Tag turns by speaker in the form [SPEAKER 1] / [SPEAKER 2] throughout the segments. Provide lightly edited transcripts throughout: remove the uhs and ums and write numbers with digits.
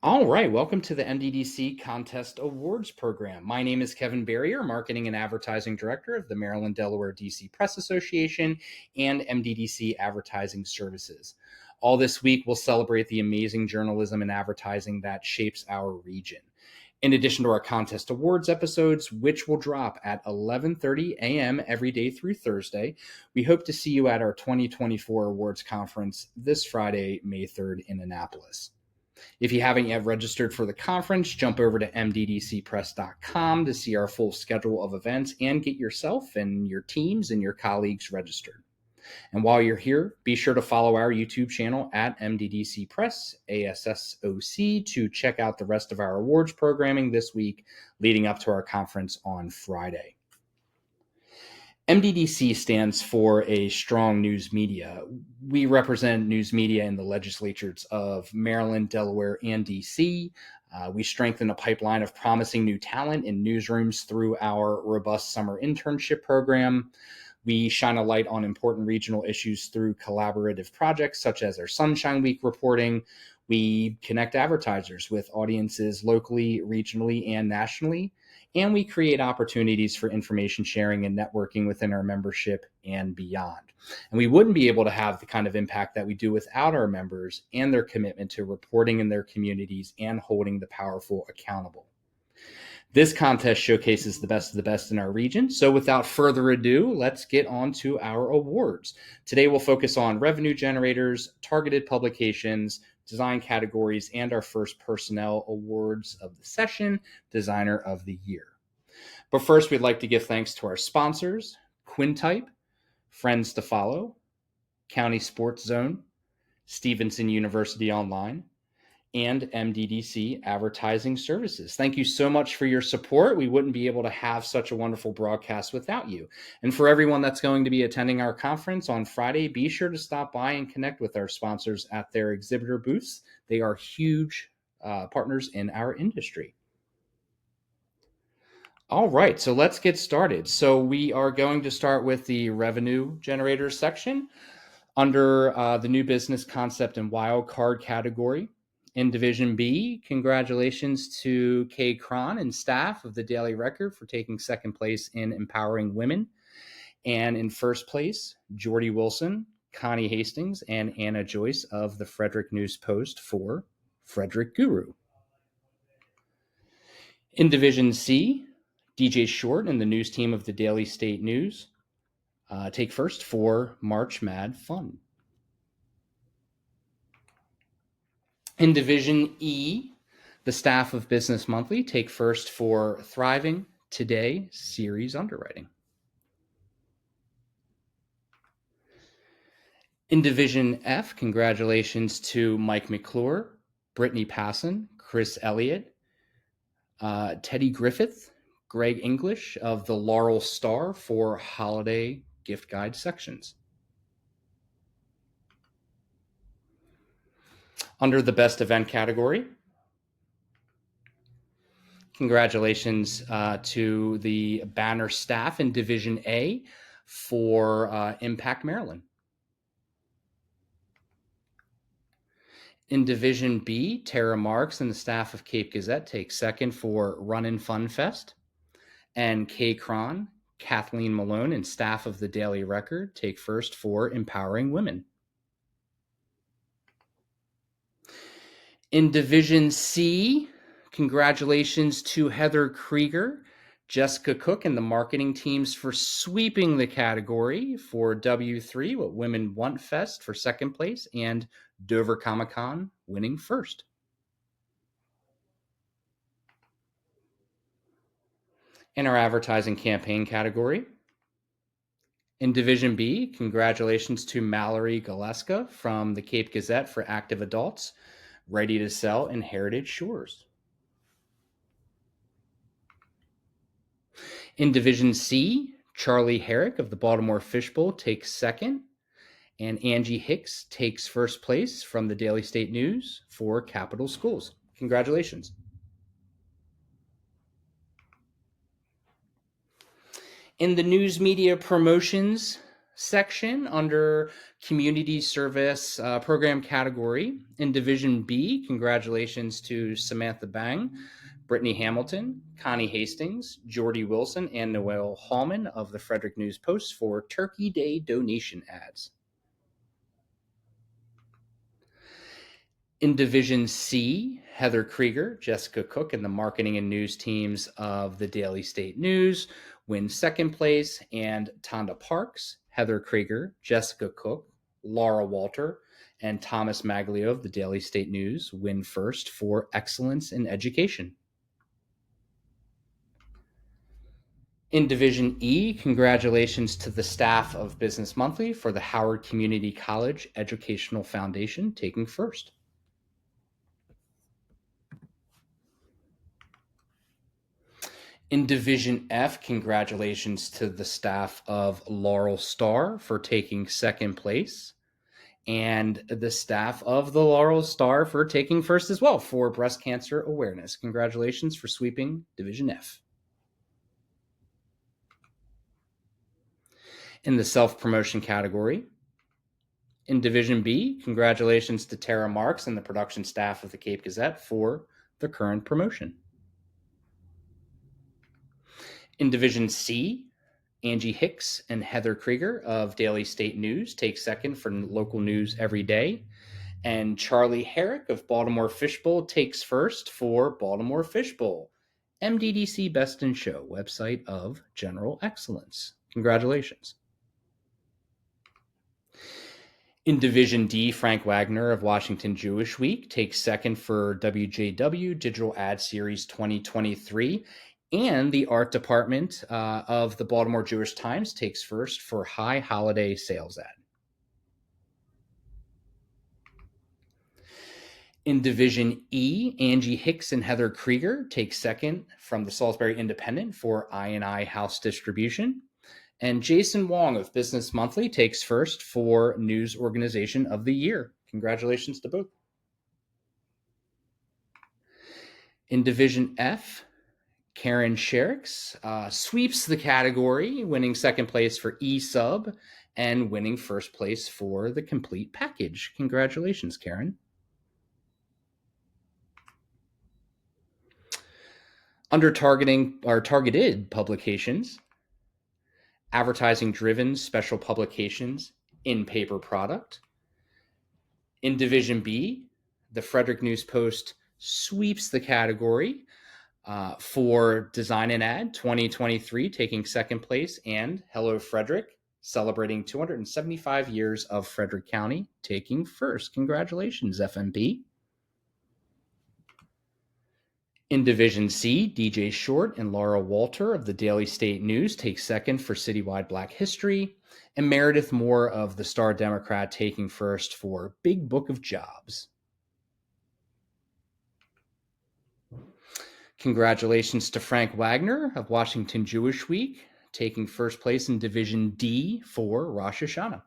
[SPEAKER 1] All right, welcome to the MDDC Contest Awards Program. My name is Kevin Barrier, Marketing and Advertising Director of the Maryland Delaware DC Press Association and MDDC Advertising Services. All this week, we'll celebrate the amazing journalism and advertising that shapes our region. In addition to our contest awards episodes, which will drop at 11:30 a.m. every day through Thursday, we hope to see you at our 2024 awards conference this Friday, May 3rd in Annapolis. If you haven't yet registered for the conference, jump over to mddcpress.com to see our full schedule of events and get yourself and your teams and your colleagues registered. And while you're here, be sure to follow our YouTube channel at MDDC Press, ASSOC, to check out the rest of our awards programming this week leading up to our conference on Friday. MDDC stands for a strong news media. We represent news media in the legislatures of Maryland, Delaware, and DC. We strengthen a pipeline of promising new talent in newsrooms through our robust summer internship program. We shine a light on important regional issues through collaborative projects such as our Sunshine Week reporting. We connect advertisers with audiences locally, regionally, and nationally. And we create opportunities for information sharing and networking within our membership and beyond. And we wouldn't be able to have the kind of impact that we do without our members and their commitment to reporting in their communities and holding the powerful accountable. This contest showcases the best of the best in our region. So without further ado, let's get on to our awards. Today, we'll focus on revenue generators, targeted publications, design categories, and our first personnel awards of the session, Designer of the Year. But first, we'd like to give thanks to our sponsors, Quintype, Friends to Follow, County Sports Zone, Stevenson University Online, and MDDC Advertising Services. Thank you so much for your support. We wouldn't be able to have such a wonderful broadcast without you. And for everyone that's going to be attending our conference on Friday, be sure to stop by and connect with our sponsors at their exhibitor booths. They are huge partners in our industry. All right, so let's get started. So we are going to start with the revenue generators section under the new business concept and wild card category. In Division B, congratulations to Kay Cron and staff of the Daily Record for taking second place in Empowering Women. And in first place, Jordy Wilson, Connie Hastings, and Anna Joyce of the Frederick News Post for Frederick Guru. In Division C, DJ Short and the news team of the Daily State News take first for March Mad Fun. In Division E, the staff of Business Monthly take first for Thriving Today Series Underwriting. In Division F, congratulations to Mike McClure, Brittany Passon, Chris Elliott, Teddy Griffith, Greg English of the Laurel Star for holiday gift guide sections. Under the Best Event category, congratulations to the banner staff in Division A for Impact Maryland. In Division B, Tara Marks and the staff of Cape Gazette take second for Runnin' Fun Fest. And Kay Cron, Kathleen Malone, and staff of the Daily Record take first for Empowering Women. In Division C, congratulations to Heather Krieger, Jessica Cook, and the marketing teams for sweeping the category for W3, What Women Want Fest for second place, and Dover Comic-Con winning first. In our advertising campaign category, in Division B, congratulations to Mallory Galeska from the Cape Gazette for Active Adults, Ready to Sell in Heritage Shores. In Division C, Charlie Herrick of the Baltimore Fishbowl takes second, and Angie Hicks takes first place from the Daily State News for Capital Schools. Congratulations. In the news media promotions section under community service program category. In Division B, congratulations to Samantha Bang, Brittany Hamilton, Connie Hastings, Jordy Wilson, and Noelle Hallman of the Frederick News Post for Turkey Day donation ads. In Division C, Heather Krieger, Jessica Cook, and the marketing and news teams of the Daily State News win second place, and Tonda Parks, Heather Krieger, Jessica Cook, Laura Walter, and Thomas Maglio of the Daily State News win first for excellence in education. In Division E, congratulations to the staff of Business Monthly for the Howard Community College Educational Foundation taking first. In Division F, congratulations to the staff of Laurel Star for taking second place, and the staff of the Laurel Star for taking first as well for breast cancer awareness. Congratulations for sweeping Division F. In the self-promotion category, in Division B, congratulations to Tara Marks and the production staff of the Cape Gazette for the current promotion. In Division C, Angie Hicks and Heather Krieger of Daily State News take second for local news every day. And Charlie Herrick of Baltimore Fishbowl takes first for Baltimore Fishbowl, MDDC Best in Show, website of General Excellence. Congratulations. In Division D, Frank Wagner of Washington Jewish Week takes second for WJW Digital Ad Series 2023. And the art department of the Baltimore Jewish Times takes first for High Holiday Sales Ad. In Division E, Angie Hicks and Heather Krieger take second from the Salisbury Independent for I&I House Distribution. And Jason Wong of Business Monthly takes first for News Organization of the Year. Congratulations to both. In Division F, Karen Sherricks sweeps the category, winning second place for E-Sub and winning first place for the complete package. Congratulations, Karen. Under targeted publications, advertising-driven special publications in paper product. In Division B, the Frederick News Post sweeps the category for Design and Ad 2023, taking second place, and Hello Frederick, celebrating 275 years of Frederick County, taking first. Congratulations, FMP. In Division C, DJ Short and Laura Walter of the Daily State News take second for Citywide Black History, and Meredith Moore of the Star Democrat taking first for Big Book of Jobs. Congratulations to Frank Wagner of Washington Jewish Week, taking first place in Division D for Rosh Hashanah.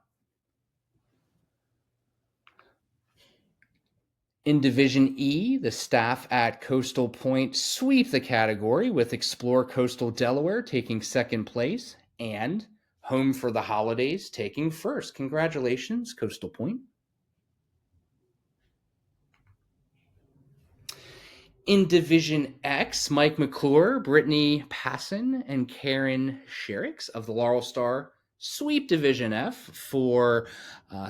[SPEAKER 1] In Division E, the staff at Coastal Point sweep the category with Explore Coastal Delaware taking second place and Home for the Holidays taking first. Congratulations, Coastal Point. In Division X, Mike McClure, Brittany Passon, and Karen Sherricks of the Laurel Star sweep Division F for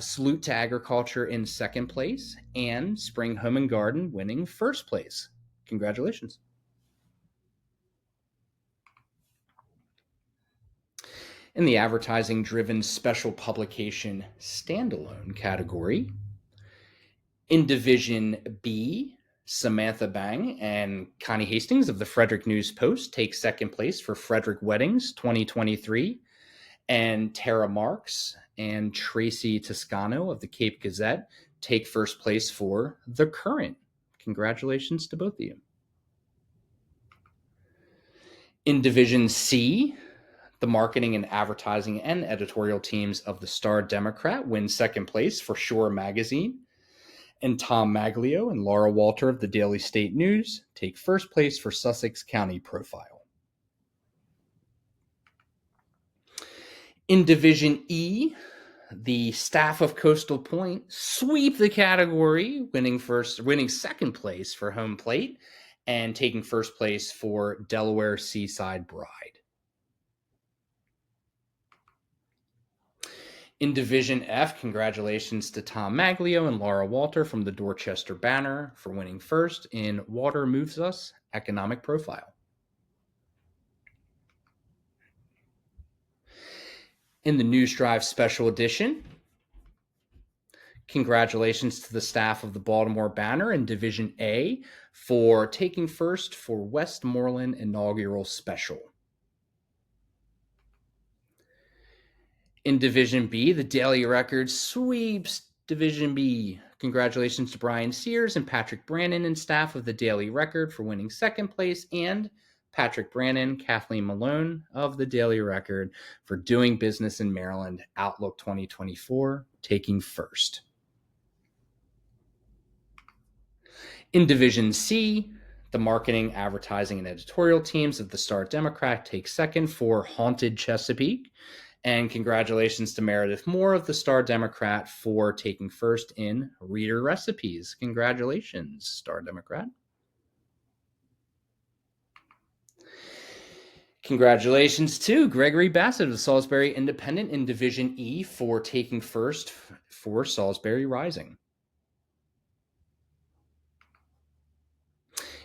[SPEAKER 1] Salute to Agriculture in second place and Spring Home and Garden winning first place. Congratulations. In the advertising-driven special publication standalone category, in Division B, Samantha Bang and Connie Hastings of the Frederick News Post take second place for Frederick Weddings 2023, and Tara Marks and Tracy Toscano of the Cape Gazette take first place for The Current. Congratulations to both of you. In Division C, the marketing and advertising and editorial teams of the Star Democrat win second place for Shore Magazine, and Tom Maglio and Laura Walter of the Daily State News take first place for Sussex County Profile. In Division E, the staff of Coastal Point sweep the category, winning second place for Home Plate and taking first place for Delaware Seaside Bride. In Division F, congratulations to Tom Maglio and Laura Walter from the Dorchester Banner for winning first in Water Moves Us Economic Profile. In the News Drive Special Edition, congratulations to the staff of the Baltimore Banner in Division A for taking first for Westmoreland Inaugural Special. In Division B, the Daily Record sweeps Division B. Congratulations to Brian Sears and Patrick Brannon and staff of the Daily Record for winning second place, and Patrick Brannon, Kathleen Malone of the Daily Record for doing business in Maryland Outlook 2024, taking first. In Division C, the marketing, advertising, and editorial teams of the Star Democrat take second for Haunted Chesapeake. And congratulations to Meredith Moore of the Star Democrat for taking first in Reader Recipes. Congratulations, Star Democrat. Congratulations to Gregory Bassett of the Salisbury Independent in Division E for taking first for Salisbury Rising.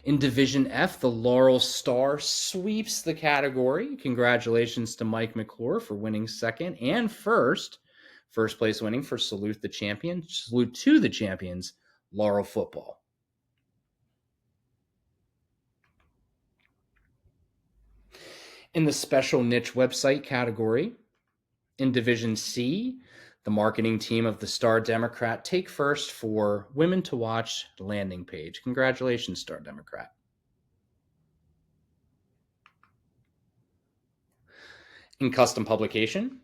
[SPEAKER 1] In Division F, the Laurel Star sweeps the category. Congratulations to Mike McClure for winning second and first. First place winning for Salute the Champion. Salute to the champions, Laurel Football. In the special niche website category, in Division C, the marketing team of the Star Democrat take first for Women to Watch landing page. Congratulations, Star Democrat. In custom publication,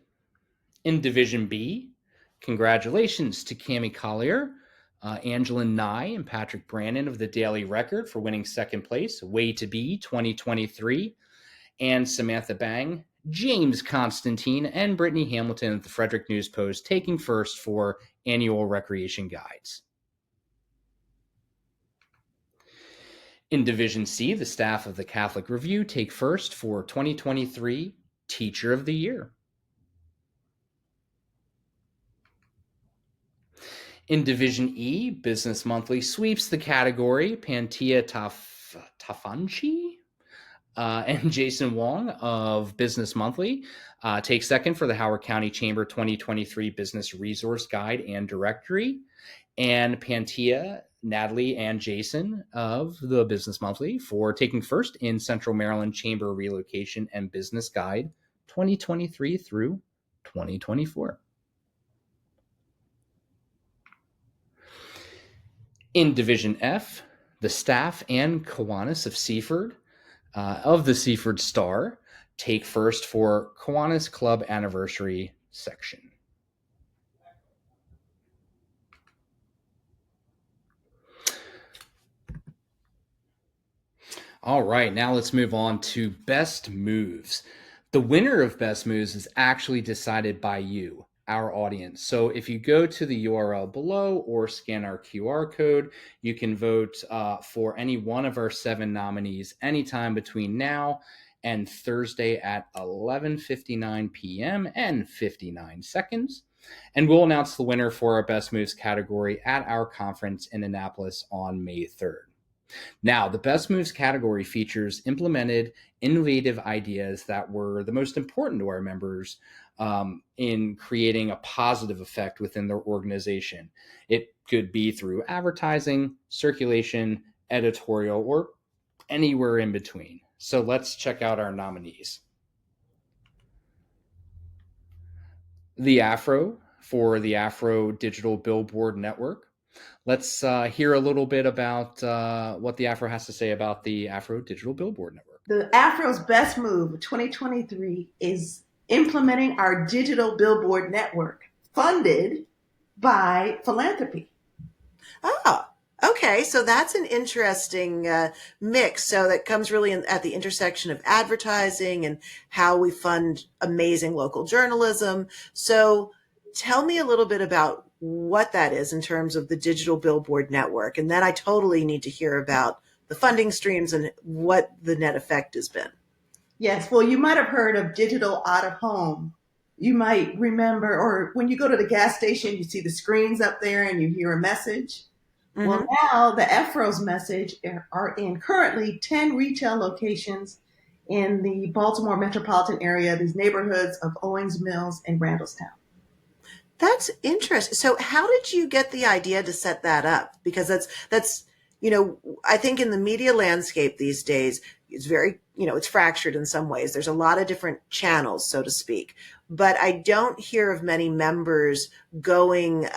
[SPEAKER 1] in Division B, congratulations to Cami Collier, Angela Nye, and Patrick Brannon of the Daily Record for winning second place, Way to Be 2023, and Samantha Bang, James Constantine, and Brittany Hamilton of the Frederick News Post taking first for annual recreation guides. In Division C, the staff of the Catholic Review take first for 2023 Teacher of the Year. In Division E, Business Monthly sweeps the category. Pantia Tafanchi and Jason Wong of Business Monthly take second for the Howard County Chamber 2023 Business Resource Guide and Directory. And Pantia, Natalie, and Jason of the Business Monthly for taking first in Central Maryland Chamber Relocation and Business Guide 2023 through 2024. In Division F, the staff and Kiwanis of Seaford of the Seaford Star take first for Kiwanis Club Anniversary section. All right, now let's move on to Best Moves. The winner of Best Moves is actually decided by you, our audience. So if you go to the URL below or scan our QR code, you can vote for any one of our 7 nominees anytime between now and Thursday at 11:59 p.m. and 59 seconds. And we'll announce the winner for our Best Moves category at our conference in Annapolis on May 3rd. Now, the Best Moves category features implemented innovative ideas that were the most important to our members in creating a positive effect within their organization. It could be through advertising, circulation, editorial, or anywhere in between. So let's check out our nominees. The Afro for the Afro Digital Billboard Network. Let's hear a little bit about what the Afro has to say about the Afro Digital Billboard Network.
[SPEAKER 2] The Afro's best move of 2023 is implementing our digital billboard network, funded by philanthropy.
[SPEAKER 3] Oh,
[SPEAKER 2] Okay, so that's an interesting mix. So that comes really at the intersection of advertising and how we fund amazing local journalism. So tell me a little bit about what that is in terms of the digital billboard network. And then I totally need to hear about the funding streams and what the net effect has been. Yes, well, you might have heard of digital out of home. You might remember, or when you go to the gas station, you see the screens up there and you hear a message. Well,
[SPEAKER 3] Mhm.
[SPEAKER 2] now the Afro's message are in currently 10 retail locations in the Baltimore metropolitan area, these neighborhoods of Owings Mills and Randallstown. That's interesting. So how did you get the idea to set that up? Because that's I think in the media landscape these days, it's very, it's fractured in some ways. There's a lot of different channels, so to speak. But I don't hear of many members going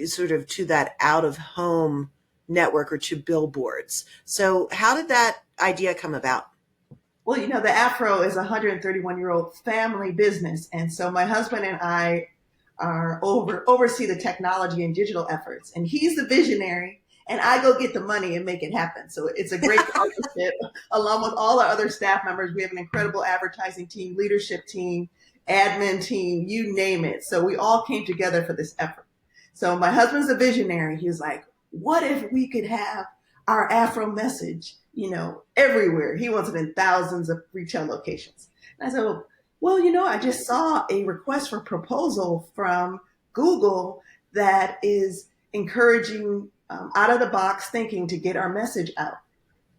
[SPEAKER 2] sort of to that out of home network or to billboards. So how did that idea come about? Well, the Afro is a 131-year-old family business. And so my husband and I are oversee the technology and digital efforts. And he's the visionary and I go get the money and make it happen. So it's a great partnership along with all our other staff members. We have an incredible advertising team, leadership team, admin team, you name it. So we all came together for this effort. So my husband's a visionary. He was like, what if we could have our Afro message, everywhere? He wants it in thousands of retail locations. And I said, well, I just saw a request for proposal from Google that is encouraging out of the box thinking to get our message out.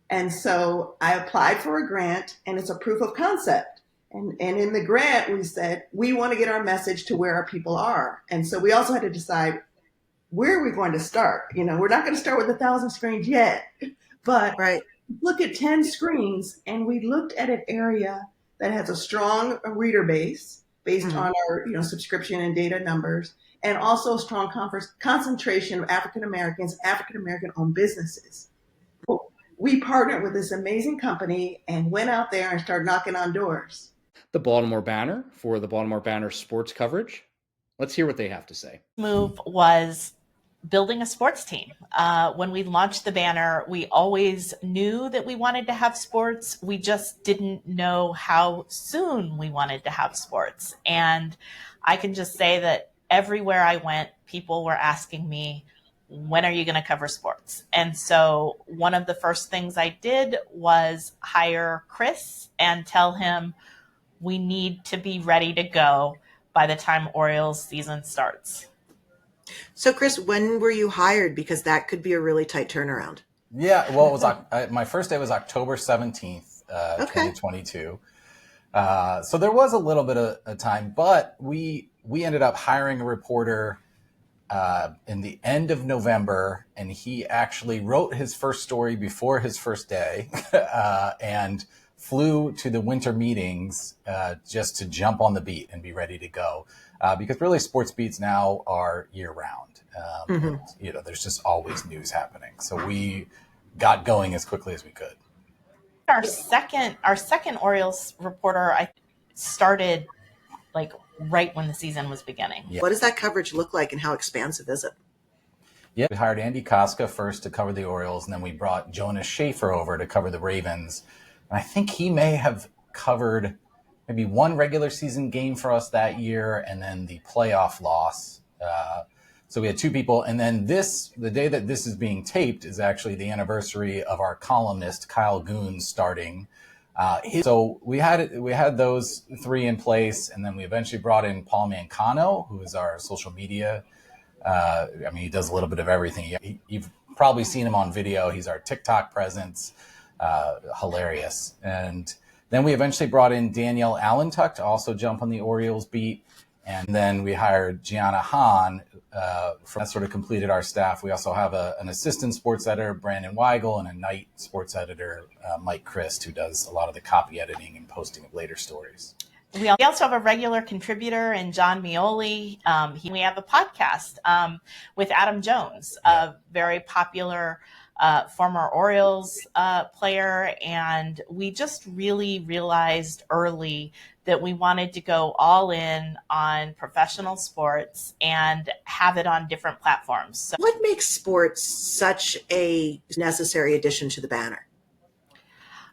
[SPEAKER 2] And so I applied for a grant, and it's a proof of concept. And in the grant, we said, we want to get our message to where our people are. And so we also had to decide, where are we going to start? We're not going to start with 1,000 screens yet, but right. Look at 10 screens. And we looked at an area that has a strong reader base based on our subscription and data numbers, and also a strong concentration of African Americans, African American owned businesses. We partnered with this amazing company and went out there and started knocking on doors.
[SPEAKER 1] The Baltimore Banner for the Baltimore Banner sports coverage. Let's hear what they have to say.
[SPEAKER 3] Move was building a sports team. When we launched the banner, we always knew that we wanted to have sports. We just didn't know how soon we wanted to have sports. And I can just say that everywhere I went, people were asking me, when are you going to cover sports? And so one of the first things I did was hire Chris and tell him we need to be ready to go by the time Orioles season starts.
[SPEAKER 2] So, Chris, when were you hired? Because that could be a really tight turnaround.
[SPEAKER 4] Yeah, well, it was my first day was October 17th, 2022. So there was a little bit of time, but we ended up hiring a reporter in the end of November, and he actually wrote his first story before his first day and flew to the winter meetings just to jump on the beat and be ready to go. Because really sports beats now are year round. There's just always news happening. So we got going as quickly as we could.
[SPEAKER 3] Our second Orioles reporter, I started like right when the season was beginning.
[SPEAKER 2] Yeah. What does that coverage look like and how expansive is it?
[SPEAKER 4] Yeah, we hired Andy Koska first to cover the Orioles, and then we brought Jonas Schaefer over to cover the Ravens. And I think he may have covered maybe one regular season game for us that year, and then the playoff loss. So we had two people. And then the day that this is being taped is actually the anniversary of our columnist, Kyle Goons, starting. So we had those three in place, and then we eventually brought in Paul Mancano, who is our social media. He does a little bit of everything. You've probably seen him on video. He's our TikTok presence. Hilarious. And then we eventually brought in Danielle Allentuck to also jump on the Orioles beat. And then we hired Gianna Hahn. That sort of completed our staff. We also have an assistant sports editor, Brandon Weigel, and a night sports editor, Mike Christ, who does a lot of the copy editing and posting of later stories.
[SPEAKER 3] We also have a regular contributor in John Mioli. We have a podcast with Adam Jones, a very popular former Orioles player. And we just really realized early that we wanted to go all in on professional sports and have it on different platforms. So,
[SPEAKER 5] what makes sports such a necessary addition to the banner?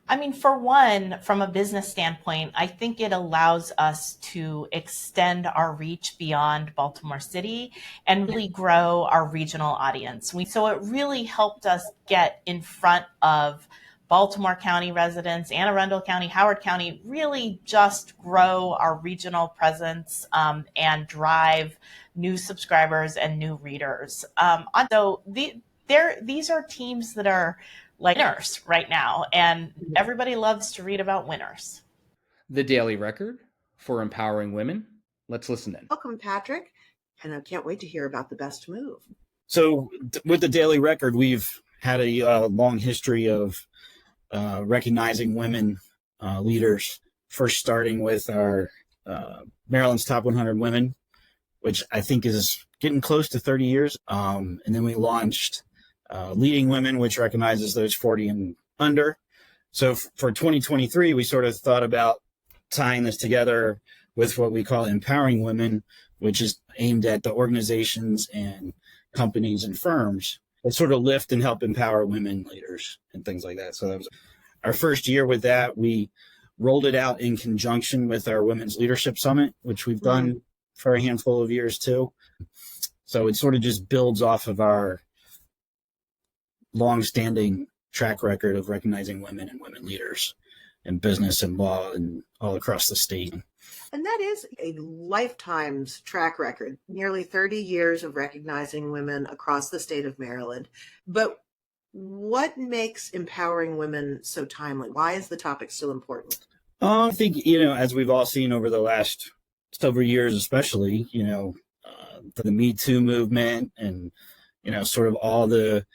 [SPEAKER 3] I mean, for one, from a business standpoint, I think it allows us to extend our reach beyond Baltimore City and really grow our regional audience. So it really helped us get in front of Baltimore County residents, Anne Arundel County, Howard County, really just grow our regional presence and drive new subscribers and new readers. So these are teams that are like winners right now, and everybody loves to read about winners.
[SPEAKER 1] The Daily Record for empowering women. Let's listen in.
[SPEAKER 5] Welcome, Patrick, and I can't wait to hear about the best move.
[SPEAKER 6] So with the Daily Record, we've had a long history of recognizing women leaders, first starting with our Maryland's Top 100 Women, which I think is getting close to 30 years. And then we launched Leading Women, which recognizes those 40 and under. So for 2023, we sort of thought about tying this together with what we call Empowering Women, which is aimed at the organizations and companies and firms that sort of lift and help empower women leaders and things like that. So that was our first year with that. We rolled it out in conjunction with our Women's Leadership Summit, which we've done for a handful of years too. So it sort of just builds off of our long-standing track record of recognizing women and women leaders in business and law and all across the state.
[SPEAKER 5] And that is a lifetime's track record, nearly 30 years of recognizing women across the state of Maryland. But what makes empowering women so timely? Why is the topic still important?
[SPEAKER 6] I think, as we've all seen over the last several years, especially, the Me Too movement and, sort of all the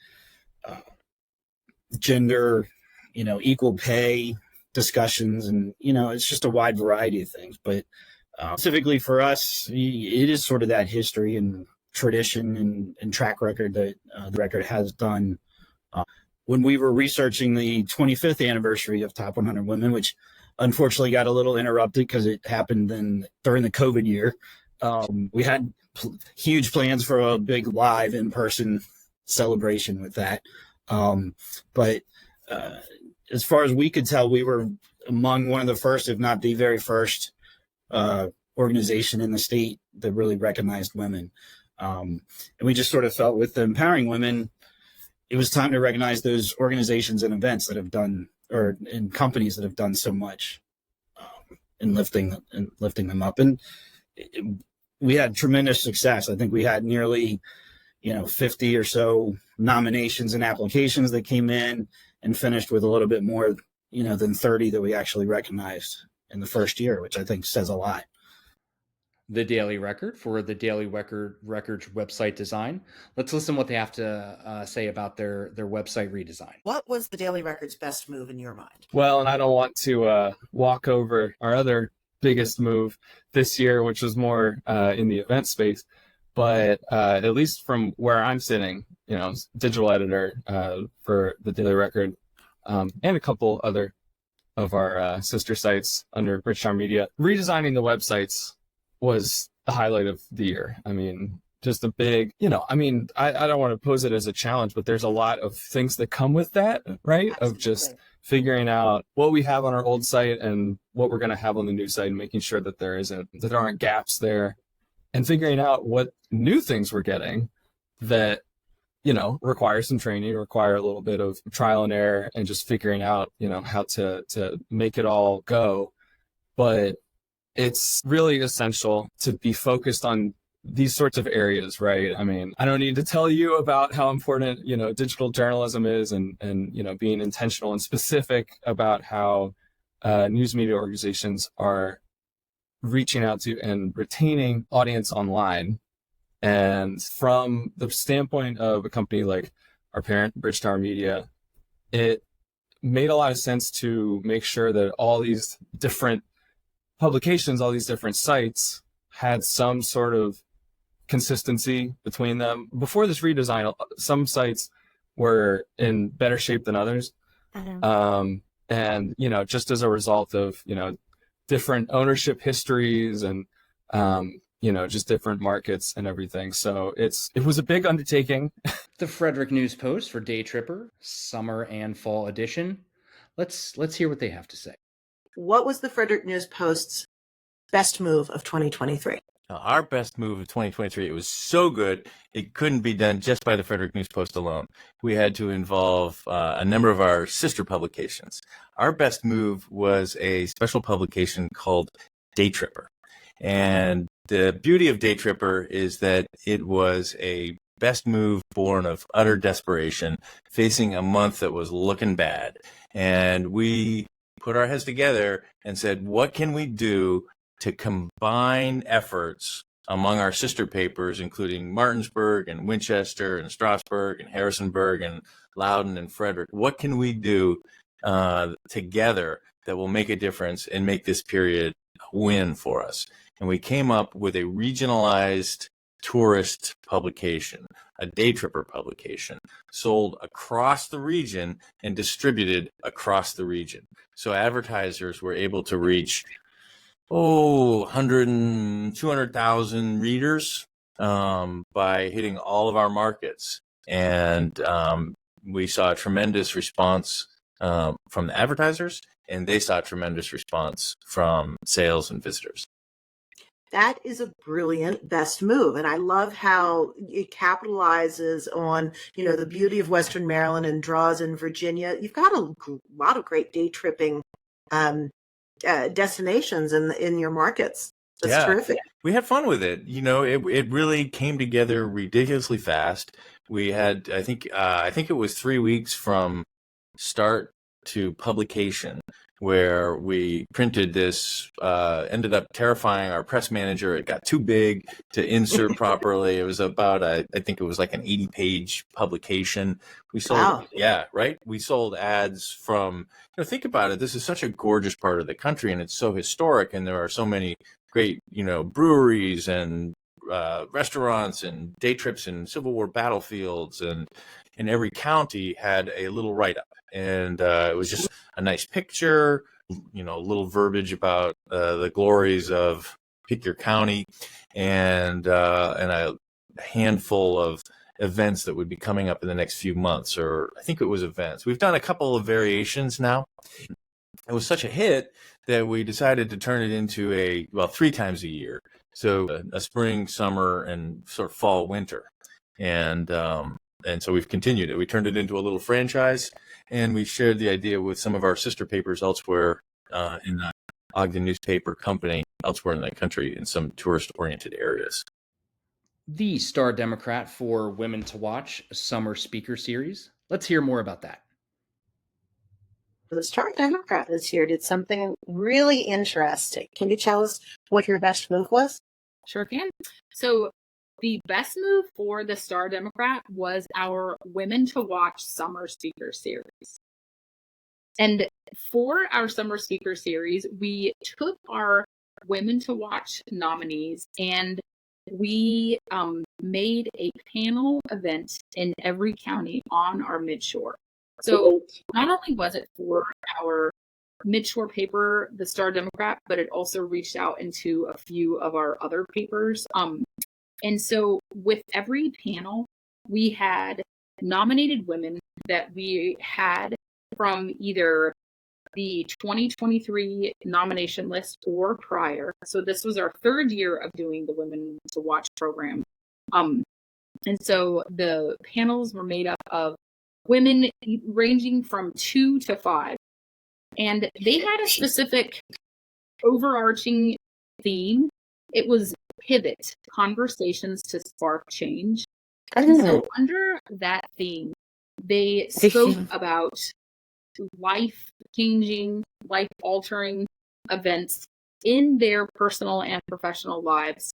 [SPEAKER 6] gender, equal pay discussions, and it's just a wide variety of things. But specifically for us, it is sort of that history and tradition and track record that the record has done. When we were researching the 25th anniversary of Top 100 Women, which unfortunately got a little interrupted because it happened during the COVID year, we had huge plans for a big live in-person celebration with that. But as far as we could tell, we were among one of the first, if not the very first, organization in the state that really recognized women. And we just sort of felt with the Empowering Women, it was time to recognize those organizations and events that have done, and companies that have done so much in lifting them up. And we had tremendous success. I think we had nearly 50 or so nominations and applications that came in, and finished with a little bit more, than 30 that we actually recognized in the first year, which I think says a lot.
[SPEAKER 1] The Daily Record for the Daily Record's website design. Let's listen what they have to say about their website redesign.
[SPEAKER 5] What was the Daily Record's best move in your mind?
[SPEAKER 7] Well, and I don't want to walk over our other biggest move this year, which was more in the event space. But at least from where I'm sitting, digital editor for the Daily Record and a couple other of our sister sites under Bridgetown Media, redesigning the websites was the highlight of the year. I mean, just a big, I don't want to pose it as a challenge, but there's a lot of things that come with that, right?
[SPEAKER 5] Absolutely.
[SPEAKER 7] Of just figuring out what we have on our old site and what we're going to have on the new site, and making sure that there aren't gaps there, and figuring out what new things we're getting that, require some training, require a little bit of trial and error, and just figuring out, how to make it all go. But it's really essential to be focused on these sorts of areas, right? I mean, I don't need to tell you about how important, digital journalism is, and being intentional and specific about how news media organizations are reaching out to and retaining audience online. And from the standpoint of a company like our parent, Bridgetown Media, it made a lot of sense to make sure that all these different publications, all these different sites had some sort of consistency between them. Before this redesign, some sites were in better shape than others. And, you know, just as a result of, you know, different ownership histories and, you know, just different markets and everything. So it was a big undertaking.
[SPEAKER 1] The Frederick News Post for Day Tripper, summer and fall edition. Let's hear what they have to say.
[SPEAKER 5] What was the Frederick News Post's best move of 2023?
[SPEAKER 8] Our best move of 2023, it was so good, it couldn't be done just by the Frederick News Post alone. We had to involve a number of our sister publications. Our best move was a special publication called Day Tripper. And the beauty of Day Tripper is that it was a best move born of utter desperation, facing a month that was looking bad. And we put our heads together and said, what can we do to combine efforts among our sister papers, including Martinsburg and Winchester and Strasburg and Harrisonburg and Loudoun and Frederick? What can we do together that will make a difference and make this period a win for us? And we came up with a regionalized tourist publication, a Day Tripper publication, sold across the region and distributed across the region. So advertisers were able to reach 100 and 200,000 readers by hitting all of our markets. And we saw a tremendous response from the advertisers, and they saw a tremendous response from sales and visitors.
[SPEAKER 5] That is a brilliant best move. And I love how it capitalizes on, you know, the beauty of Western Maryland and draws in Virginia. You've got a lot of great day tripping destinations in your markets. That's terrific.
[SPEAKER 8] We had fun with it. You know, it really came together ridiculously fast. We had, I think it was 3 weeks from start to publication where we printed this, ended up terrifying our press manager. It got too big to insert properly. It was about, I think it was like an 80-page publication. We sold, we sold ads from, you know, think about it. This is such a gorgeous part of the country, and it's so historic, and there are so many great, you know, breweries and restaurants and day trips and Civil War battlefields, and every county had a little write-up. And it was just a nice picture, you know, a little verbiage about the glories of pick your county, and a handful of events that would be coming up in the next few months, or I think it was events. We've done a couple of variations now. It was such a hit that we decided to turn it into 3 times a year. So a spring, summer, and sort of fall, winter. And so we've continued it. We turned it into a little franchise, and we shared the idea with some of our sister papers elsewhere in the Ogden Newspaper Company, elsewhere in the country, in some tourist-oriented areas.
[SPEAKER 1] The Star Democrat for Women to Watch Summer Speaker Series. Let's hear more about that.
[SPEAKER 9] The Star Democrat this year did something really interesting. Can you tell us what your best move was?
[SPEAKER 10] Sure can. So the best move for the Star Democrat was our Women to Watch Summer Speaker Series. And for our Summer Speaker Series, we took our Women to Watch nominees and we made a panel event in every county on our midshore. So not only was it for our midshore paper, the Star Democrat, but it also reached out into a few of our other papers. And so with every panel, we had nominated women that we had from either the 2023 nomination list or prior. So this was our 3rd year of doing the Women to Watch program. And so the panels were made up of women ranging from 2 to 5. And they had a specific overarching theme. It was Pivot, Conversations to Spark Change. And so under that theme, they spoke about life-changing, life-altering events in their personal and professional lives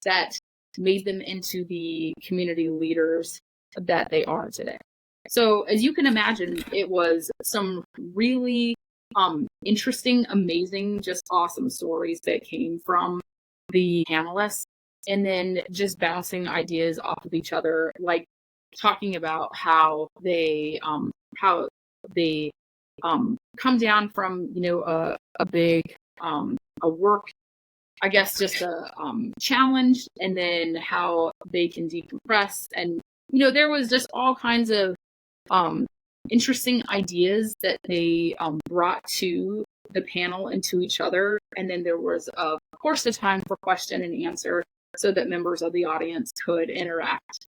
[SPEAKER 10] that made them into the community leaders that they are today. So as you can imagine, it was some really interesting, amazing, just awesome stories that came from the panelists, and then just bouncing ideas off of each other. Like talking about how they come down from, you know, a big a work, I guess, just a challenge, and then how they can decompress. And, you know, there was just all kinds of interesting ideas that they brought to the panel and to each other. And then there was, of course, the time for question and answer so that members of the audience could interact.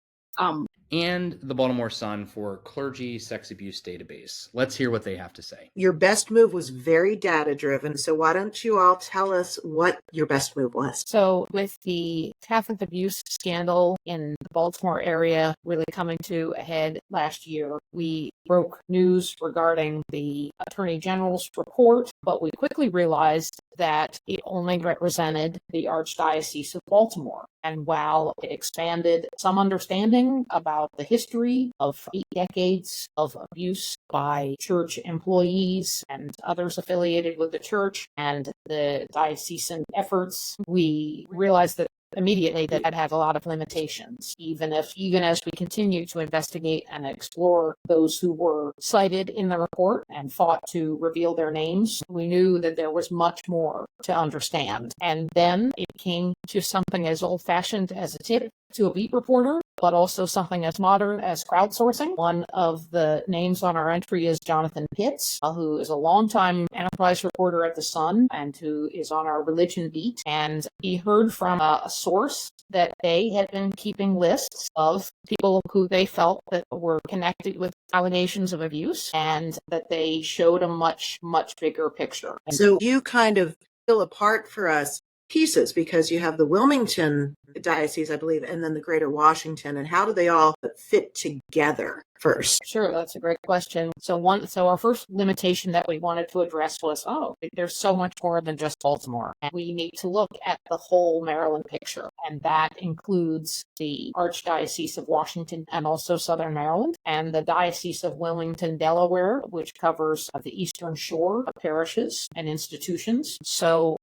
[SPEAKER 1] And the Baltimore Sun for Clergy Sex Abuse Database. Let's hear what they have to say.
[SPEAKER 5] Your best move was very data driven. So why don't you all tell us what your best move was?
[SPEAKER 9] So with the Catholic abuse scandal in the Baltimore area really coming to a head last year, we broke news regarding the Attorney General's report, but we quickly realized that it only represented the Archdiocese of Baltimore. And while it expanded some understanding about the history of 8 decades of abuse by church employees and others affiliated with the church and the diocesan efforts, we realized that immediately that had a lot of limitations. Even as we continue to investigate and explore those who were cited in the report and fought to reveal their names, we knew that there was much more to understand. And then it came to something as old-fashioned as a tip to a beat reporter, but also something as modern as crowdsourcing. One of the names on our entry is Jonathan Pitts, who is a longtime enterprise reporter at The Sun and who is on our religion beat. And he heard from a source that they had been keeping lists of people who they felt that were connected with allegations of abuse, and that they showed a much, much bigger picture.
[SPEAKER 5] So you kind of fill apart for us pieces, because you have the Wilmington diocese, I believe, and then the Greater Washington, and how do they all fit together first?
[SPEAKER 9] Sure, that's a great question. So our first limitation that we wanted to address was, there's so much more than just Baltimore, and we need to look at the whole Maryland picture, and that includes the Archdiocese of Washington and also Southern Maryland, and the Diocese of Wilmington, Delaware, which covers the Eastern Shore of parishes and institutions. So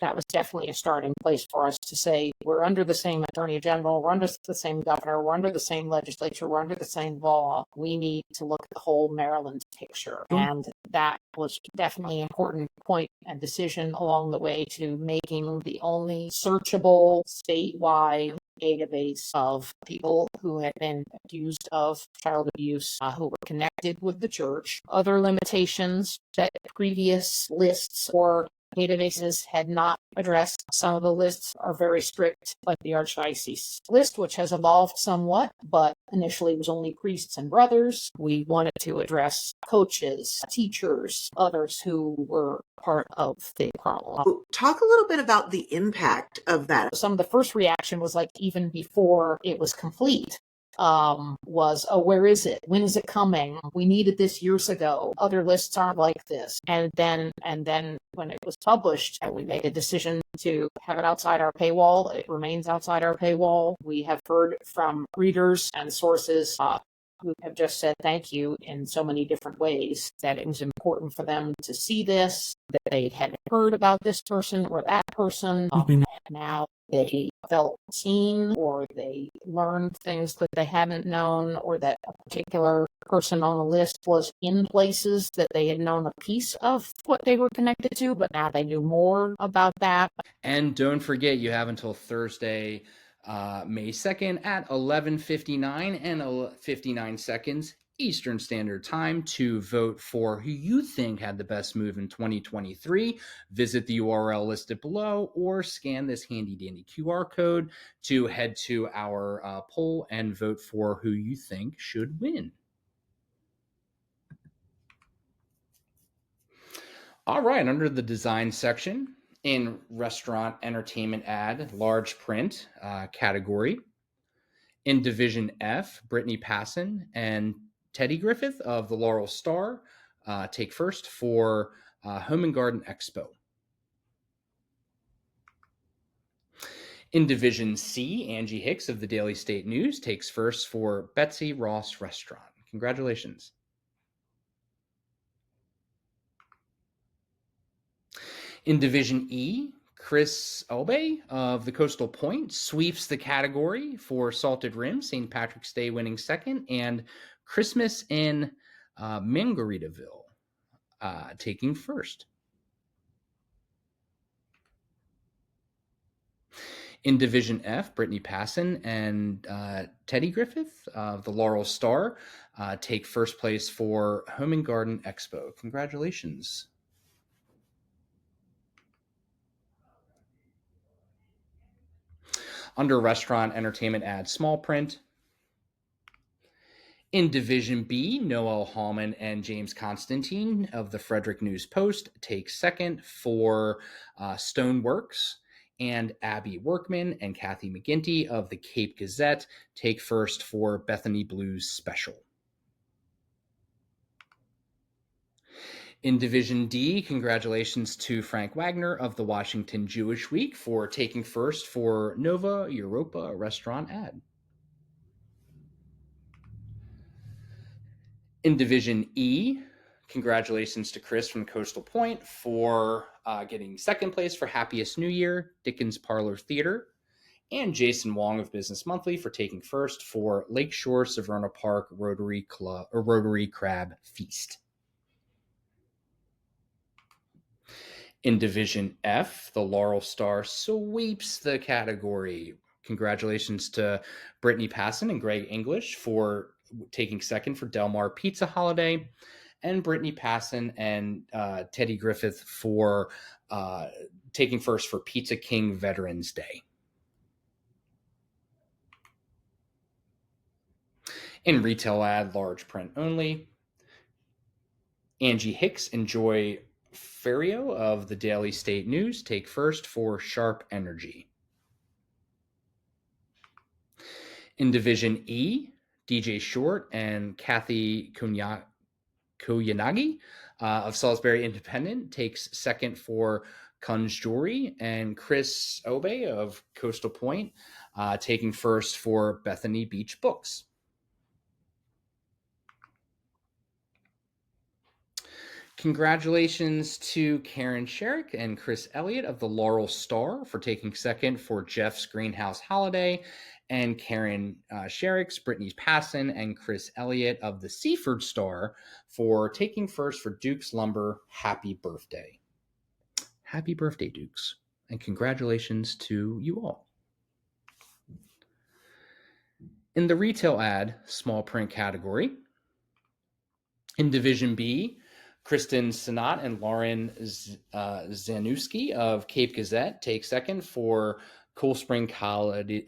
[SPEAKER 9] that was definitely a starting place for us to say, we're under the same Attorney General, we're under the same governor, we're under the same legislature, we're under the same law. We need to look at the whole Maryland picture. And that was definitely an important point and decision along the way to making the only searchable statewide database of people who had been accused of child abuse, who were connected with the church. Other limitations that previous lists or databases had not addressed. Some of the lists are very strict, like the Archdiocese list, which has evolved somewhat, but initially was only priests and brothers. We wanted to address coaches, teachers, others who were part of the problem.
[SPEAKER 5] Talk a little bit about the impact of that.
[SPEAKER 9] Some of the first reaction was like, even before it was complete, was, where is it? When is it coming? We needed this years ago. Other lists aren't like this. And then when it was published, we made a decision to have it outside our paywall. It remains outside our paywall. We have heard from readers and sources who have just said thank you in so many different ways, that it was important for them to see this, that they hadn't heard about this person or that person. Now they felt seen, or they learned things that they hadn't known, or that a particular person on the list was in places that they had known a piece of what they were connected to, but now they knew more about that.
[SPEAKER 1] And don't forget, you have until Thursday, May 2nd at 11:59 and 59 seconds Eastern Standard Time to vote for who you think had the best move in 2023. Visit the URL listed below or scan this handy dandy QR code to head to our poll and vote for who you think should win. All right, under the design section, in restaurant entertainment ad, large print category. In Division F, Brittany Passon and Teddy Griffith of the Laurel Star take first for Home and Garden Expo. In Division C, Angie Hicks of the Daily State News takes first for Betsy Ross Restaurant. Congratulations. In Division E, Chris Elbay of the Coastal Point sweeps the category for Salted Rim, St. Patrick's Day winning second, and Christmas in Margaritaville taking first. In Division F, Brittany Passon and Teddy Griffith of the Laurel Star take first place for Home and Garden Expo. Congratulations. Under Restaurant Entertainment Ad Small Print. In Division B, Noel Hallman and James Constantine of the Frederick News Post take second for Stoneworks, and Abby Workman and Kathy McGinty of the Cape Gazette take first for Bethany Blues Special. In Division D, congratulations to Frank Wagner of the Washington Jewish Week for taking first for Nova Europa Restaurant Ad. In Division E, congratulations to Chris from Coastal Point for getting second place for Happiest New Year, Dickens Parlor Theater, and Jason Wong of Business Monthly for taking first for Lakeshore Severna Park Rotary Club or Rotary Crab Feast. In Division F, the Laurel Star sweeps the category. Congratulations to Brittany Passon and Greg English for taking second for Del Mar Pizza Holiday, and Brittany Passon and Teddy Griffith for taking first for Pizza King Veterans Day. In Retail Ad, large print only, Angie Hicks and Joy Ferrio of the Daily State News take first for Sharp Energy. In Division E, DJ Short and Kathy Koyanagi of Salisbury Independent takes second for Kunz Jewelry, and Chris Obey of Coastal Point taking first for Bethany Beach Books. Congratulations to Karen Sherrick and Chris Elliott of the Laurel Star for taking second for Jeff's Greenhouse Holiday, and Karen Sherrick's, Brittany Passon, and Chris Elliott of the Seaford Star for taking first for Duke's Lumber. Happy birthday. Happy birthday, Dukes. And congratulations to you all. In the Retail Ad small print category, in Division B, Kristen Sinat and Lauren Zanuski of Cape Gazette take second for Cool Spring Cottage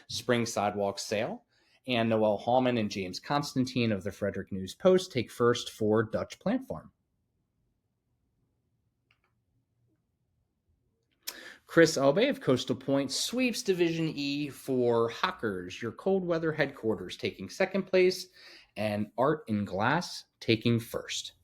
[SPEAKER 1] Spring Sidewalk Sale, and Noel Hallman and James Constantine of the Frederick News Post take first for Dutch Plant Farm. Chris Albay of Coastal Point sweeps Division E for Hawkers, your cold weather headquarters, taking second place, and Art in Glass taking first.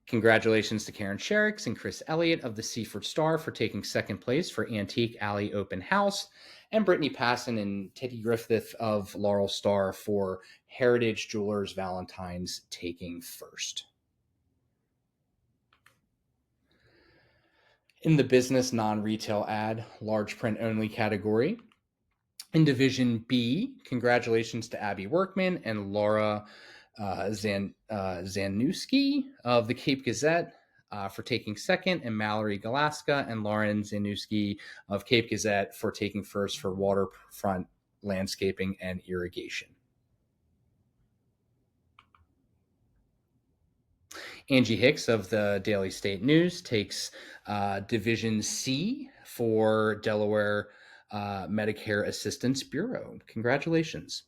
[SPEAKER 1] Congratulations to Karen Sherricks and Chris Elliott of the Seaford Star for taking second place for Antique Alley Open House, and Brittany Passon and Teddy Griffith of Laurel Star for Heritage Jewelers Valentine's taking first. In the business non-retail ad, large print only category, in Division B, congratulations to Abby Workman and Laura Zanuski of the Cape Gazette for taking second, and Mallory Galaska and Lauren Zanuski of Cape Gazette for taking first for waterfront landscaping and irrigation. Angie Hicks of the Daily State News takes Division C for Delaware Medicare Assistance Bureau. Congratulations.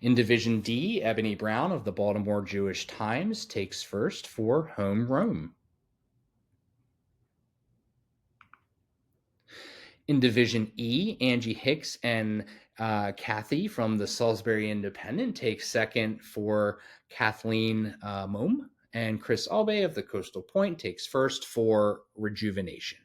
[SPEAKER 1] In Division D, Ebony Brown of the Baltimore Jewish Times takes first for Home Rome. In Division E, Angie Hicks and Kathy from the Salisbury Independent takes second for Kathleen Mome, and Chris Albay of the Coastal Point takes first for Rejuvenation.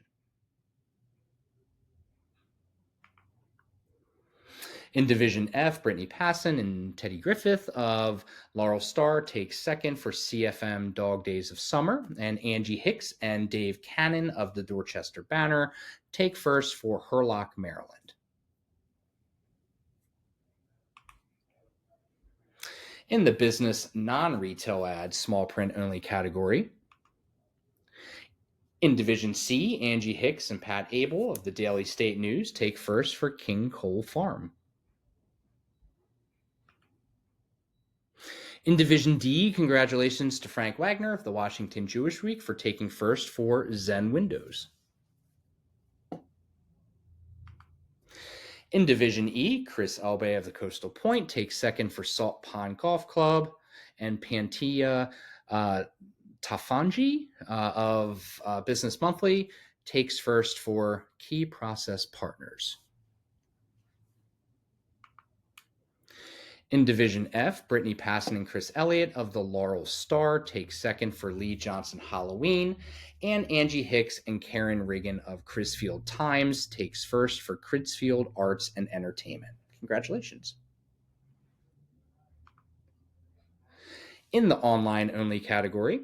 [SPEAKER 1] In Division F, Brittany Passon and Teddy Griffith of Laurel Star take second for CFM Dog Days of Summer, and Angie Hicks and Dave Cannon of the Dorchester Banner take first for Hurlock, Maryland. In the business non-retail ad small print only category, in Division C, Angie Hicks and Pat Abel of the Daily State News take first for King Cole Farm. In Division D, congratulations to Frank Wagner of the Washington Jewish Week for taking first for Zen Windows. In Division E, Chris Elbay of the Coastal Point takes second for Salt Pond Golf Club, and Pantia Tafanji of Business Monthly takes first for Key Process Partners. In Division F, Brittany Passon and Chris Elliott of the Laurel Star take second for Lee Johnson Halloween, and Angie Hicks and Karen Riggin of Crisfield Times takes first for Crisfield Arts and Entertainment. Congratulations. In the online-only category,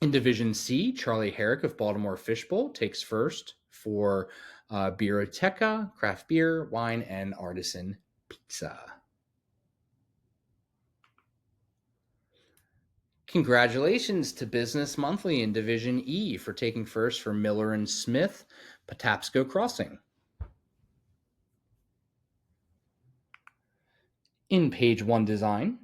[SPEAKER 1] in Division C, Charlie Herrick of Baltimore Fishbowl takes first for Beeroteca, craft beer, wine, and artisan pizza. Congratulations to Business Monthly in Division E for taking first for Miller and Smith, Patapsco Crossing. In Page 1 Design,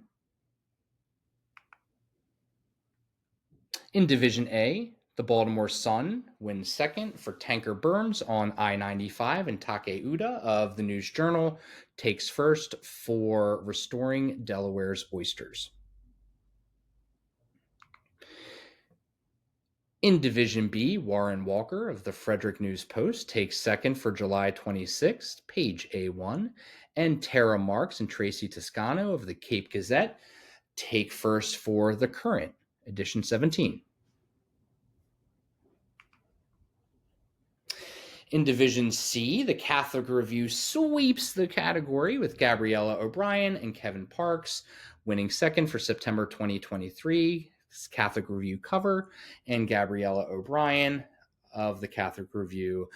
[SPEAKER 1] in Division A, the Baltimore Sun wins second for Tanker Burns on I-95, and Takeuda of the News Journal takes first for Restoring Delaware's Oysters. In Division B, Warren Walker of the Frederick News Post takes second for July 26th, Page A1, and Tara Marks and Tracy Toscano of the Cape Gazette take first for The Current, edition 17. In Division C, the Catholic Review sweeps the category with Gabriella O'Brien and Kevin Parks winning second for September 2023 Catholic Review cover, and Gabriella O'Brien of the Catholic Review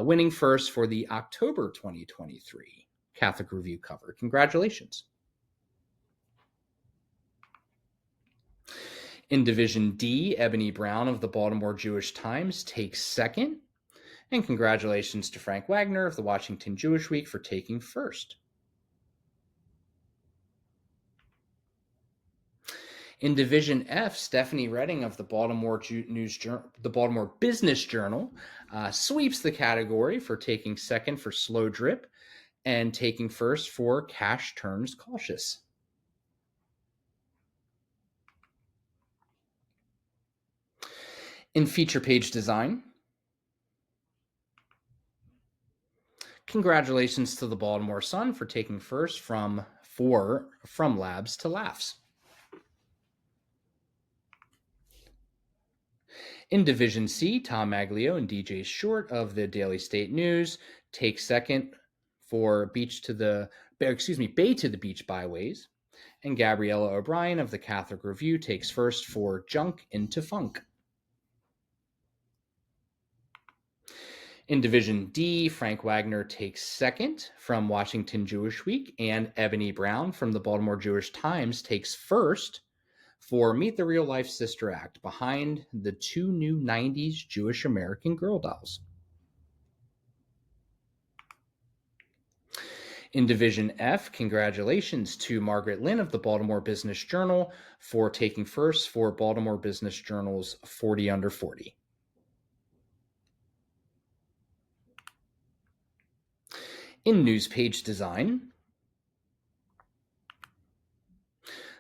[SPEAKER 1] winning first for the October 2023 Catholic Review cover. Congratulations. In Division D, Ebony Brown of the Baltimore Jewish Times takes second, and congratulations to Frank Wagner of the Washington Jewish Week for taking first. In Division F, Stephanie Redding of the Baltimore Business Journal sweeps the category for taking second for Slow Drip and taking first for Cash Turns Cautious. In Feature Page Design, congratulations to the Baltimore Sun for taking first from Labs to Laughs. In Division C, Tom Maglio and DJ Short of the Daily State News take second for Bay to the Beach Byways, and Gabriella O'Brien of the Catholic Review takes first for Junk into Funk. In Division D, Frank Wagner takes second from Washington Jewish Week, and Ebony Brown from the Baltimore Jewish Times takes first for Meet the Real Life Sister Act, behind the two new 90s Jewish American Girl dolls. In Division F, congratulations to Margaret Lynn of the Baltimore Business Journal for taking first for Baltimore Business Journal's 40 Under 40. In News Page Design,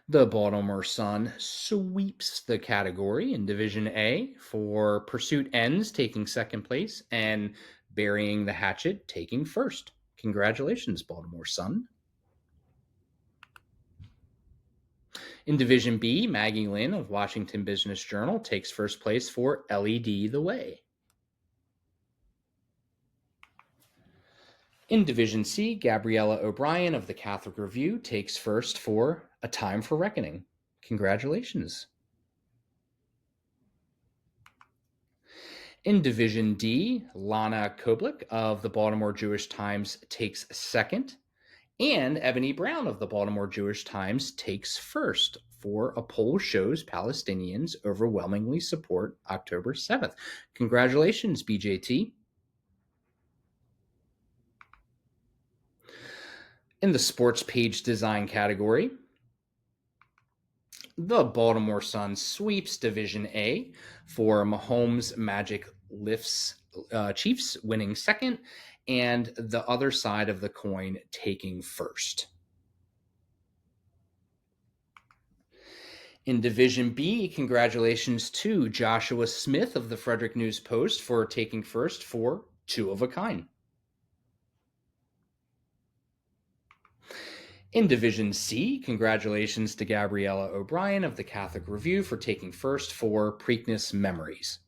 [SPEAKER 1] the Baltimore Sun sweeps the category in Division A for Pursuit Ends taking second place and Burying the Hatchet taking first. Congratulations, Baltimore Sun. In Division B, Maggie Lynn of Washington Business Journal takes first place for LED The Way. In Division C, Gabriella O'Brien of the Catholic Review takes first for A Time for Reckoning. Congratulations. In Division D, Lana Koblik of the Baltimore Jewish Times takes second, and Ebony Brown of the Baltimore Jewish Times takes first for A Poll Shows Palestinians Overwhelmingly Support October 7th. Congratulations, BJT. In the sports page design category, the Baltimore Sun sweeps Division A for Mahomes Magic lifts Chiefs winning second, and the other side of the coin taking first. In Division B, congratulations to Joshua Smith of the Frederick News Post for taking first for Two of a Kind. In Division C, congratulations to Gabriella O'Brien of the Catholic Review for taking first for Preakness Memories.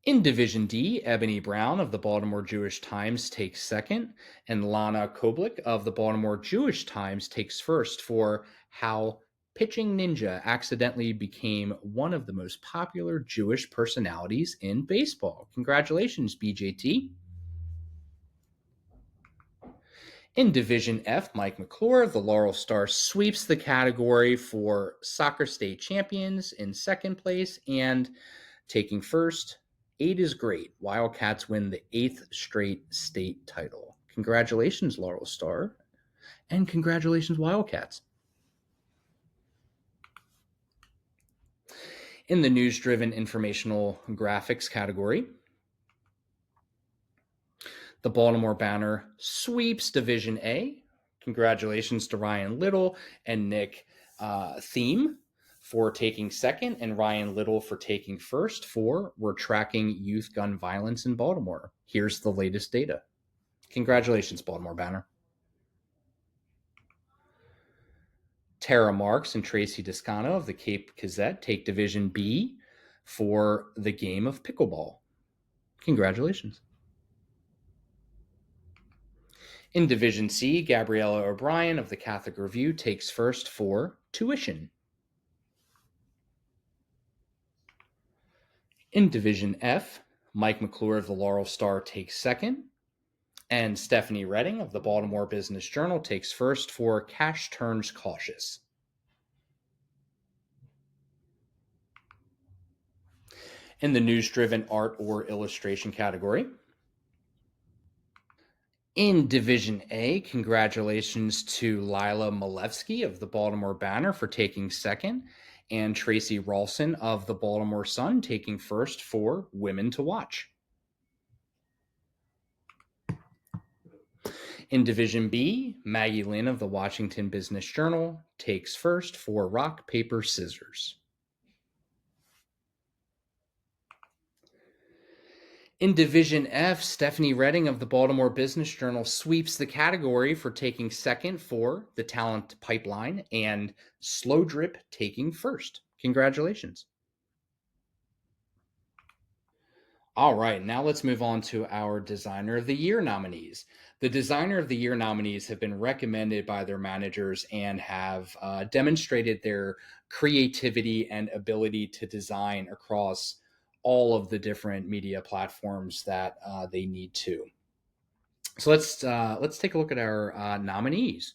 [SPEAKER 1] In Division D, Ebony Brown of the Baltimore Jewish Times takes second, and Lana Koblik of the Baltimore Jewish Times takes first for How Pitching Ninja Accidentally Became One of the Most Popular Jewish Personalities in Baseball. Congratulations, BJT. In Division F, Mike McClure of the Laurel Star sweeps the category for Soccer State Champions in second place, and taking first, 8 is great. Wildcats win the 8th straight state title. Congratulations, Laurel Star, and congratulations, Wildcats. In the news-driven informational graphics category, the Baltimore Banner sweeps Division A. Congratulations to Ryan Little and Nick Thiem for taking second, and Ryan Little for taking first for We're Tracking Youth Gun Violence in Baltimore. Here's the latest data. Congratulations, Baltimore Banner. Tara Marks and Tracy Descano of the Cape Gazette take Division B for the game of pickleball. Congratulations. In Division C, Gabriella O'Brien of the Catholic Review takes first for Tuition. In Division F, Mike McClure of the Laurel Star takes second, and Stephanie Redding of the Baltimore Business Journal takes first for Cash Turns Cautious. In the news-driven art or illustration category, in Division A, congratulations to Lila Malevsky of the Baltimore Banner for taking second, and Tracy Ralston of the Baltimore Sun taking first for Women to Watch. In Division B, Maggie Lynn of the Washington Business Journal takes first for Rock, Paper, Scissors. In Division F, Stephanie Redding of the Baltimore Business Journal sweeps the category for taking second for The Talent Pipeline, and Slow Drip taking first. Congratulations. All right, now let's move on to our Designer of the Year nominees. The Designer of the Year nominees have been recommended by their managers and have demonstrated their creativity and ability to design across all of the different media platforms that they need to. So let's take a look at our nominees.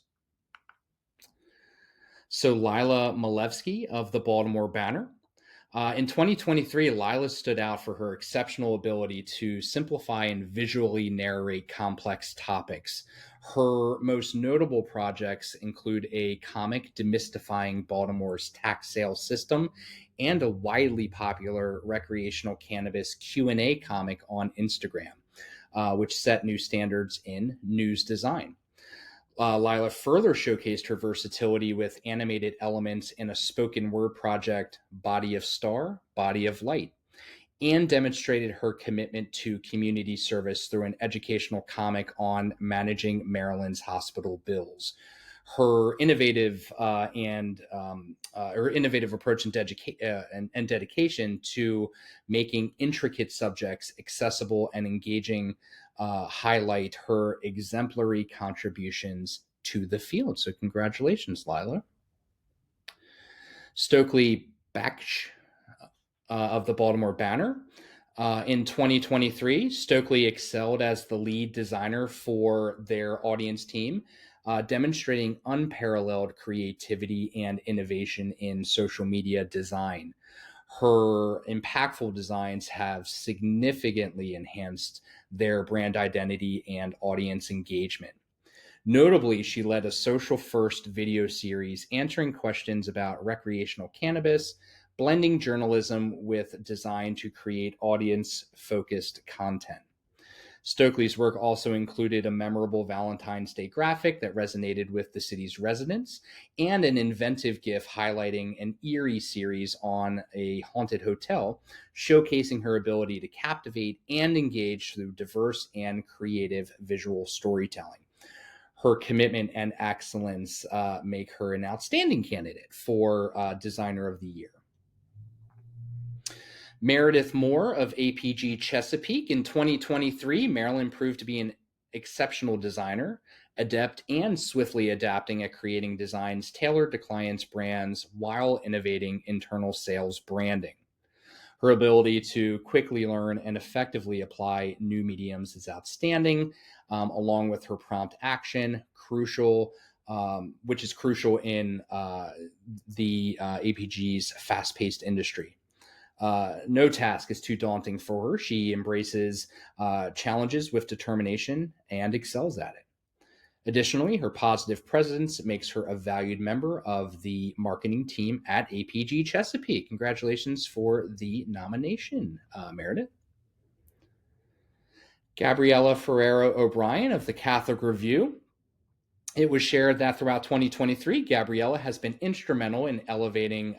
[SPEAKER 1] So Lila Malevsky of the Baltimore Banner. In 2023, Lila stood out for her exceptional ability to simplify and visually narrate complex topics. Her most notable projects include a comic demystifying Baltimore's tax sale system and a widely popular recreational cannabis Q&A comic on Instagram, which set new standards in news design. Lila further showcased her versatility with animated elements in a spoken word project, Body of Star, Body of Light, and demonstrated her commitment to community service through an educational comic on managing Maryland's hospital bills. Her innovative innovative approach and dedication to making intricate subjects accessible and engaging highlight her exemplary contributions to the field. So congratulations, Lila. Stokely Baksh of the Baltimore Banner. In 2023, Stokely excelled as the lead designer for their audience team, demonstrating unparalleled creativity and innovation in social media design. Her impactful designs have significantly enhanced their brand identity and audience engagement. Notably, she led a social-first video series answering questions about recreational cannabis, blending journalism with design to create audience-focused content. Stokely's work also included a memorable Valentine's Day graphic that resonated with the city's residents and an inventive GIF highlighting an eerie series on a haunted hotel, showcasing her ability to captivate and engage through diverse and creative visual storytelling. Her commitment and excellence make her an outstanding candidate for Designer of the Year. Meredith Moore of APG Chesapeake. In 2023, Marilyn proved to be an exceptional designer, adept and swiftly adapting at creating designs tailored to clients' brands while innovating internal sales branding. Her ability to quickly learn and effectively apply new mediums is outstanding, along with her prompt action, which is crucial in the APG's fast-paced industry. No task is too daunting for her. She embraces challenges with determination and excels at it. Additionally, her positive presence makes her a valued member of the marketing team at APG Chesapeake. Congratulations for the nomination, Meredith. Gabriella Ferrero O'Brien of the Catholic Review. It was shared that throughout 2023, Gabriella has been instrumental in elevating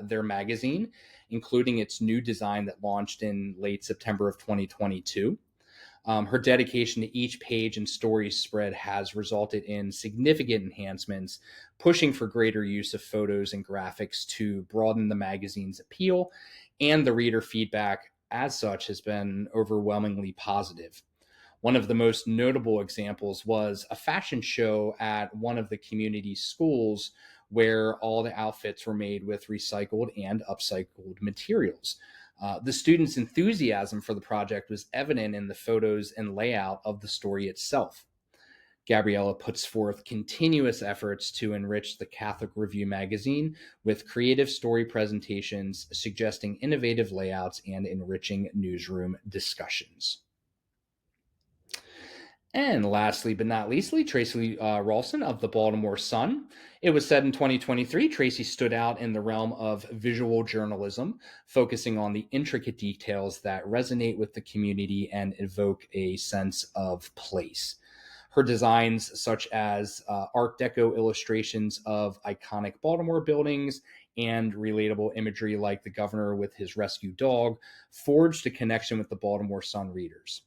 [SPEAKER 1] their magazine, including its new design that launched in late September of 2022. Her dedication to each page and story spread has resulted in significant enhancements, pushing for greater use of photos and graphics to broaden the magazine's appeal, and the reader feedback as such has been overwhelmingly positive. One of the most notable examples was a fashion show at one of the community schools where all the outfits were made with recycled and upcycled materials. The students' enthusiasm for the project was evident in the photos and layout of the story itself. Gabriella puts forth continuous efforts to enrich the Catholic Review magazine with creative story presentations, suggesting innovative layouts and enriching newsroom discussions. And lastly, but not leastly, Tracy Ralston of the Baltimore Sun. It was said in 2023, Tracy stood out in the realm of visual journalism, focusing on the intricate details that resonate with the community and evoke a sense of place. Her designs, such as Art Deco illustrations of iconic Baltimore buildings and relatable imagery like the governor with his rescue dog, forged a connection with the Baltimore Sun readers.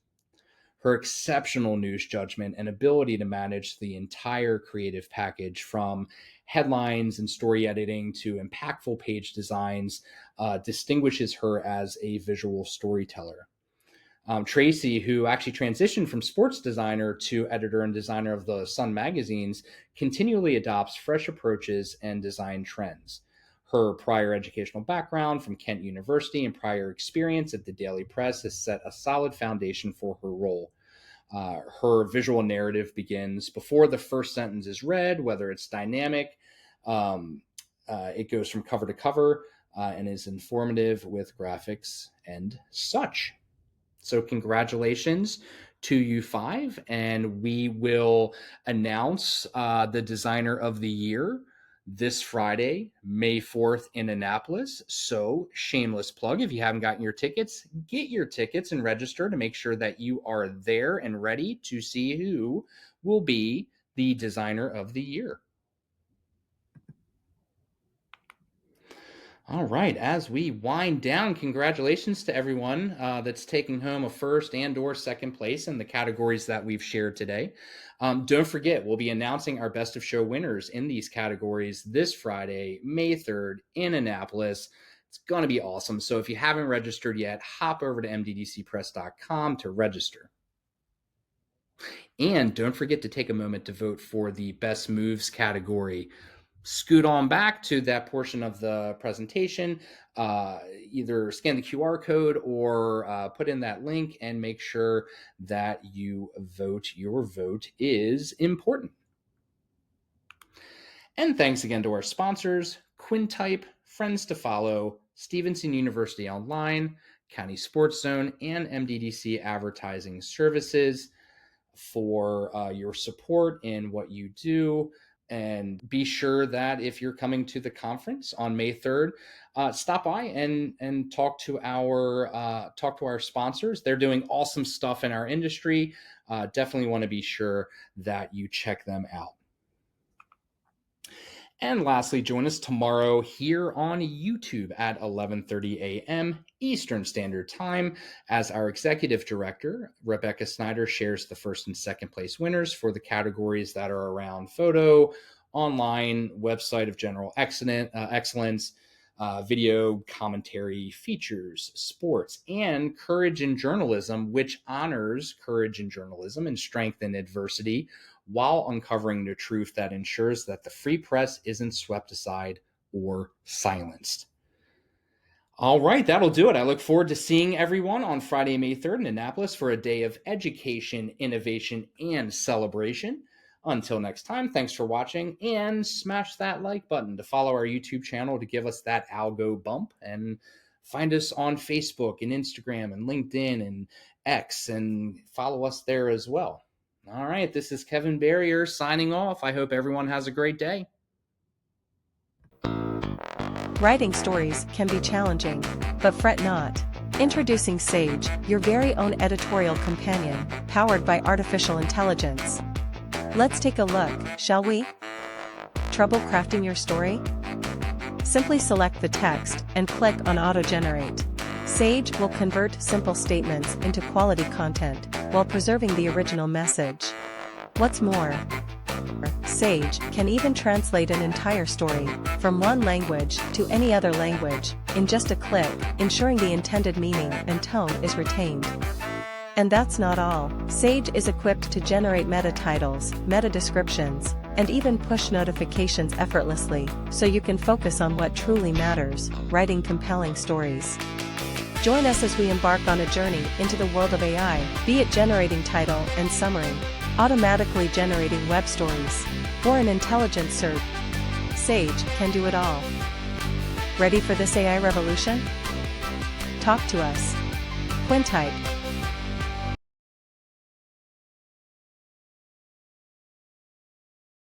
[SPEAKER 1] Her exceptional news judgment and ability to manage the entire creative package from headlines and story editing to impactful page designs distinguishes her as a visual storyteller. Tracy, who actually transitioned from sports designer to editor and designer of the Sun magazines, continually adopts fresh approaches and design trends. Her prior educational background from Kent University and prior experience at the Daily Press has set a solid foundation for her role. Her visual narrative begins before the first sentence is read, whether it's dynamic. It goes from cover to cover and is informative with graphics and such. So congratulations to you five, and we will announce the Designer of the Year this Friday, May 4th in Annapolis. So shameless plug, if you haven't gotten your tickets, get your tickets and register to make sure that you are there and ready to see who will be the Designer of the Year. All right, as we wind down, congratulations to everyone that's taking home a first and/or second place in the categories that we've shared today. Don't forget, we'll be announcing our Best of Show winners in these categories this Friday, May 3rd, in Annapolis. It's going to be awesome. So if you haven't registered yet, hop over to mddcpress.com to register. And don't forget to take a moment to vote for the Best Moves category. Scoot on back to that portion of the presentation, either scan the QR code or put in that link and make sure that you vote. Your vote is important. And thanks again to our sponsors, Quintype, Friends to Follow, Stevenson University Online, County Sports Zone, and MDDC Advertising Services for your support in what you do. And be sure that if you're coming to the conference on May 3rd, stop by and talk to our sponsors. They're doing awesome stuff in our industry. Definitely want to be sure that you check them out. And lastly, join us tomorrow here on YouTube at 11:30 a.m. Eastern Standard Time as our Executive Director, Rebecca Snyder, shares the first and second place winners for the categories that are around photo, online, website of general excellence, video commentary, features, sports, and courage in journalism, which honors courage in journalism and strength in adversity, while uncovering the truth that ensures that the free press isn't swept aside or silenced. All right, that'll do it. I look forward to seeing everyone on Friday, May 3rd in Annapolis for a day of education, innovation, and celebration. Until next time, thanks for watching, and smash that like button to follow our YouTube channel to give us that algo bump, and find us on Facebook and Instagram and LinkedIn and X, and follow us there as well. All right, this is Kevin Barrier signing off. I hope everyone has a great day.
[SPEAKER 11] Writing stories can be challenging, but fret not. Introducing Sage, your very own editorial companion, powered by artificial intelligence. Let's take a look, shall we? Trouble crafting your story? Simply select the text and click on Auto-Generate. Sage will convert simple statements into quality content while preserving the original message. What's more, Sage can even translate an entire story from one language to any other language in just a click, ensuring the intended meaning and tone is retained. And that's not all. Sage is equipped to generate meta titles, meta descriptions, and even push notifications effortlessly, so you can focus on what truly matters, writing compelling stories. Join us as we embark on a journey into the world of AI, be it generating title and summary, automatically generating web stories, or an intelligent search. Sage can do it all. Ready for this AI revolution? Talk to us. Quintype.